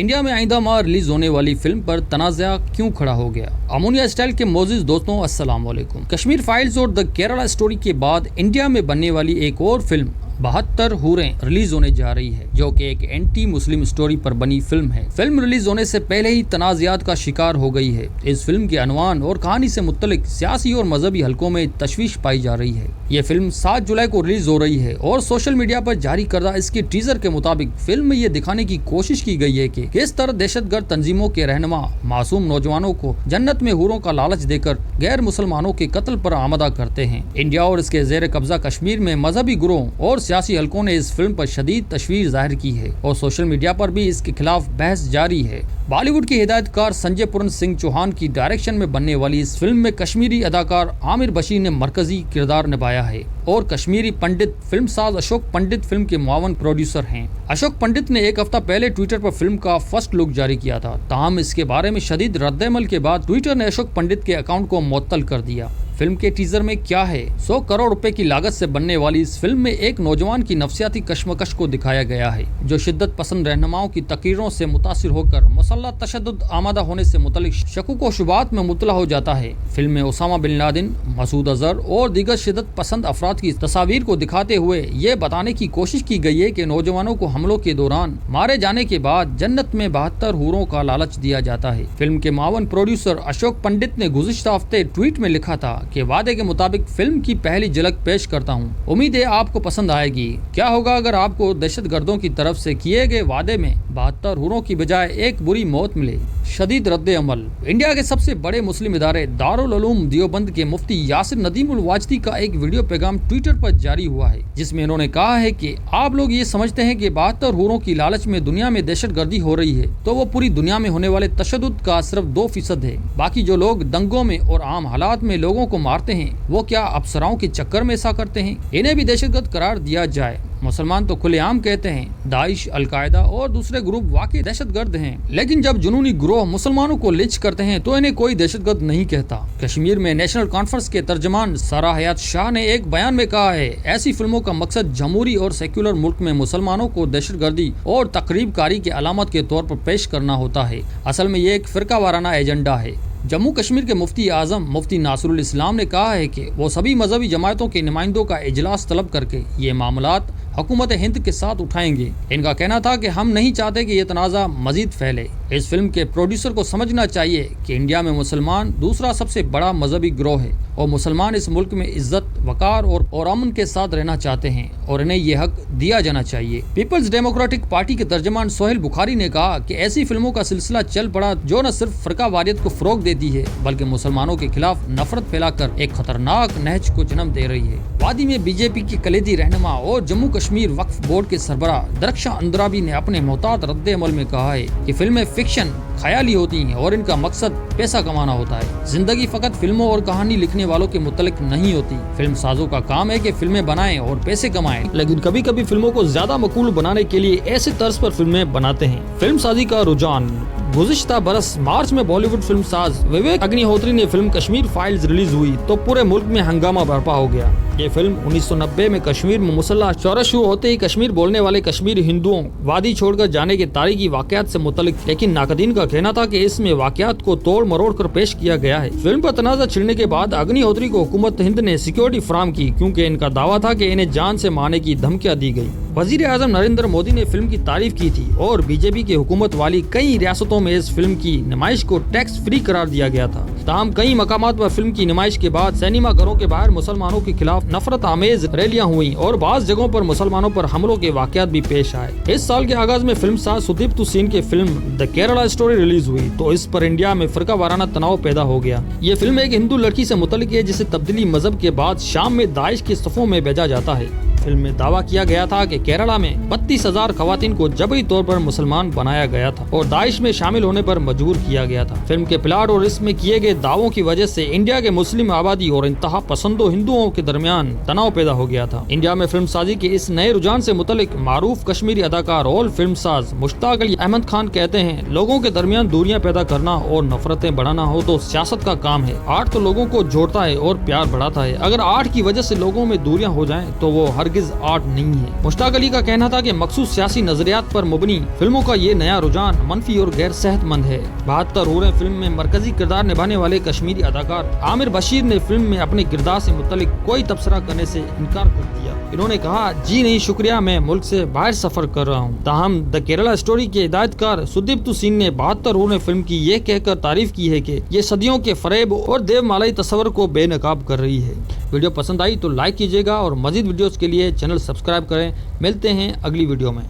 India में आइंदा माह रिलीज होने वाली फिल्म पर तनाज़ा क्यों खड़ा हो गया। अमोनिया स्टाइल के मोजिज़ दोस्तों, अस्सलाम वालेकुम। कश्मीर फाइल्स और द केरला स्टोरी के बाद इंडिया में बनने वाली एक और फिल्म 72 हूरें रिलीज होने जा रही है, जो कि एक एंटी मुस्लिम स्टोरी पर बनी फिल्म है। फिल्म रिलीज होने से पहले ही तनाज़ात का शिकार हो गई है। इस फिल्म के अनवान और कहानी से मुत्तलिक सियासी और मजहबी हलकों में तशवीश पाई जा रही है। ये फिल्म 7 जुलाई को रिलीज हो रही है और सोशल मीडिया पर जारी करदा इसके टीजर के मुताबिक फिल्म में ये दिखाने की कोशिश की गई है कि किस तरह दहशतगर्द तंजीमों के रहनुमा मासूम नौजवानों को जन्नत में हूरों का लालच देकर गैर मुसलमानों के कत्ल पर आमदा करते हैं। इंडिया और इसके जेर कब्जा कश्मीर में मजहबी गुरोह और सियासी हलकों ने इस फिल्म पर शदीद तशवीर जाहिर की है और सोशल मीडिया पर भी इसके खिलाफ बहस जारी है। बॉलीवुड के हिदायतकार संजय पूरन सिंह चौहान की डायरेक्शन में बनने वाली इस फिल्म में कश्मीरी अदाकार आमिर बशीर ने मरकजी किरदार निभाया है और कश्मीरी पंडित फिल्मसाज अशोक पंडित फिल्म के मुआवन प्रोड्यूसर हैं। अशोक पंडित ने एक हफ्ता पहले ट्विटर पर फिल्म का फर्स्ट लुक जारी किया था। ताहम इसके बारे में शदीद रद्द-ए-अमल के बाद ट्विटर ने अशोक पंडित के अकाउंट को मुअत्तल कर दिया। फिल्म के टीजर में क्या है? 100 करोड़ रुपए की लागत से बनने वाली इस फिल्म में एक नौजवान की नफसियाती कश्मकश को दिखाया गया है, जो शिद्दत पसंद रहनुमाओं की तकरीरों से मुतासिर होकर मुसल्लह तशद्दुद आमादा होने से मुतल्लिक शकुक व शुबात में मुतला हो जाता है। फिल्म में उसामा बिन लादेन, मसूद अजहर और दीगर शिद्दत पसंद अफराद की तस्वीर को दिखाते हुए ये बताने की कोशिश की गई है कि नौजवानों को हमलों के दौरान मारे जाने के बाद जन्नत में 72 हूरों का लालच दिया जाता है। फिल्म के मुआवन प्रोड्यूसर अशोक पंडित ने गुज़िश्ता हफ्ते ट्वीट में लिखा था कि वादे के मुताबिक फिल्म की पहली झलक पेश करता हूं। उम्मीद है आपको पसंद आएगी। क्या होगा अगर आपको दहशतगर्दों की तरफ से किए गए वादे में 72 हूरों की बजाय एक बुरी मौत मिले? शदीद रद्द-ए-अमल। इंडिया के सबसे बड़े मुस्लिम इदारे दारुल उलूम देवबंद के मुफ्ती यासिर नदीमुल वाजदी का एक वीडियो पैगाम ट्विटर पर जारी हुआ है, जिसमें इन्होंने कहा है कि आप लोग ये समझते हैं कि 72 हूरों की लालच में दुनिया में दहशतगर्दी हो रही है, तो वो पूरी दुनिया में होने वाले तशद्दुद का सिर्फ 2% है। बाकी जो लोग दंगों में और आम हालात में लोगों को मारते हैं, वो क्या अफसराओं के चक्कर में ऐसा करते हैं? इन्हें भी दहशतगर्द करार दिया जाए। मुसलमान तो खुलेआम कहते हैं दाइश, अलकायदा और दूसरे ग्रुप वाकई दहशतगर्द हैं, लेकिन जब जुनूनी ग्रोह मुसलमानों को लिंच करते हैं तो इन्हें कोई दहशतगर्द नहीं कहता। कश्मीर में नेशनल कॉन्फ्रेंस के तर्जमान सारा हयात शाह ने एक बयान में कहा है, ऐसी फिल्मों का मकसद जमहूरी और सेक्युलर मुल्क में मुसलमानों को दहशतगर्दी और तकरीब कारी की अलामत के तौर पर पेश करना होता है। असल में ये एक फिरका वाराना एजेंडा है। जम्मू कश्मीर के मुफ्ती आजम मुफ्ती नासरुल इस्लाम ने कहा है कि वो सभी मजहबी जमातों के नुमाइंदों का इजलास तलब करके ये मामलात हुकूमत हिंद के साथ उठाएंगे। इनका कहना था कि हम नहीं चाहते कि ये तनाज़ा मजीद फैले। इस फिल्म के प्रोड्यूसर को समझना चाहिए कि इंडिया में मुसलमान दूसरा सबसे बड़ा मजहबी गिरोह है और मुसलमान इस मुल्क में इज्जत, वकार और अमन के साथ रहना चाहते हैं और इन्हें ये हक दिया जाना चाहिए। पीपल्स डेमोक्रेटिक पार्टी के तर्जमान सोहेल बुखारी ने कहा कि ऐसी फिल्मों का सिलसिला चल पड़ा जो न सिर्फ फरका वारियत को फरोग देती है, बल्कि मुसलमानों के खिलाफ नफरत फैलाकर एक खतरनाक नहज को जन्म दे रही है। वादी में बीजेपी के कलीदी रहनुमा और जम्मू कश्मीर वक्फ बोर्ड के सरबरा दरख्शां अंद्राबी ने अपने मोहतात रद्द-ए-अमल में कहा है कि फिल्में फिक्शन, ख्याली होती हैं और इनका मकसद पैसा कमाना होता है। जिंदगी फकत फिल्मों और कहानी लिखने वालों के मुतल्लिक नहीं होती। फिल्म साजों का काम है कि फिल्में बनाएं और पैसे कमाएं, लेकिन कभी कभी फिल्मों को ज्यादा मकबूल बनाने के लिए ऐसे तर्ज पर फिल्में बनाते हैं। फिल्म साजी का रुझान। गुज़िश्ता बरस मार्च में बॉलीवुड फिल्म साज विवेक अग्निहोत्री ने फिल्म कश्मीर फाइल्स रिलीज हुई तो पूरे मुल्क में हंगामा बर्पा हो गया। ये फिल्म 1990 में कश्मीर में मुसल्लह शोरश शुरू होते ही कश्मीर बोलने वाले कश्मीरी हिंदुओं वादी छोड़कर जाने के तारीखी वाकयात से मुतल्लिक, लेकिन नाकदीन का कहना था कि इसमें वाकयात को तोड़ मरोड़ कर पेश किया गया है। फिल्म पर तनाज़ा छिड़ने के बाद अग्निहोत्री को हुकूमत हिंद ने सिक्योरिटी फराहम की, क्योंकि इनका दावा था कि इन्हें जान से मारने की धमकियां दी गई। वजीर आजम नरेंद्र मोदी ने फिल्म की तारीफ की थी और बीजेपी की हुकूमत वाली कई रियासतों में इस फिल्म की नुमाइश को टैक्स फ्री करार दिया गया था। ताहम कई मकामात पर फिल्म की नुमाइश के बाद सिनेमा घरों के बाहर मुसलमानों के खिलाफ नफरत आमेज रैलियां हुई और बाज़ जगहों पर मुसलमानों पर हमलों के वाकयात भी पेश आए। इस साल के आगाज में फिल्म साज सुदीप तुसीन की film the Kerala story release हुई तो इस पर इंडिया में फिरका वाराना तनाव पैदा हो गया। ये फिल्म एक हिंदू लड़की से मुतल्लिक है जिसे तब्दीली मजहब के बाद शाम में दाइश के सफों में भेजा जाता है। फिल्म में दावा किया गया था कि केरला में 32,000 खवातीन को जबरी तौर पर मुसलमान बनाया गया था और दाइश में शामिल होने पर मजबूर किया गया था। फिल्म के प्लाट और इसमें किए गए दावों की वजह से इंडिया के मुस्लिम आबादी और इंतहा पसंदों हिंदुओं के दरमियान तनाव पैदा हो गया था। इंडिया में फिल्म साजी के इस नए रुझान से मुतल्लिक मारूफ कश्मीरी अदाकार और फिल्म साज मुश्ताक अली अहमद खान कहते हैं, लोगों के दरमियान दूरियां पैदा करना और नफरतें बढ़ाना हो तो सियासत का काम है। आर्ट तो लोगों को जोड़ता है और प्यार बढ़ाता है। अगर आर्ट की वजह से लोगों में दूरियां हो जाएं तो वो हर हरगिज आर्ट नहीं है। मुश्ताक अली का कहना था कि मखसूस सियासी नजरियात पर मुबनी फिल्मों का ये नया रुझान मनफी और गैर सेहतमंद है। 72 हूरें फिल्म में मरकजी किरदार निभाने वाले कश्मीरी अदाकार आमिर बशीर ने फिल्म में अपने किरदार से मुतल्लिक कोई तबसरा करने से इनकार कर दिया। इन्होंने कहा, जी नहीं शुक्रिया, मैं मुल्क से बाहर सफर कर रहा हूँ। ताहम द केरला स्टोरी के हिदायतकार सुदीप्तु सिंह ने 72 हूरें फिल्म की ये कहकर तारीफ की है कि ये सदियों के फरेब और देवमालाई तस्वर को बेनकाब कर रही है। वीडियो पसंद आई तो लाइक कीजिएगा और मजीद वीडियोस के लिए चैनल सब्सक्राइब करें। मिलते हैं अगली वीडियो में।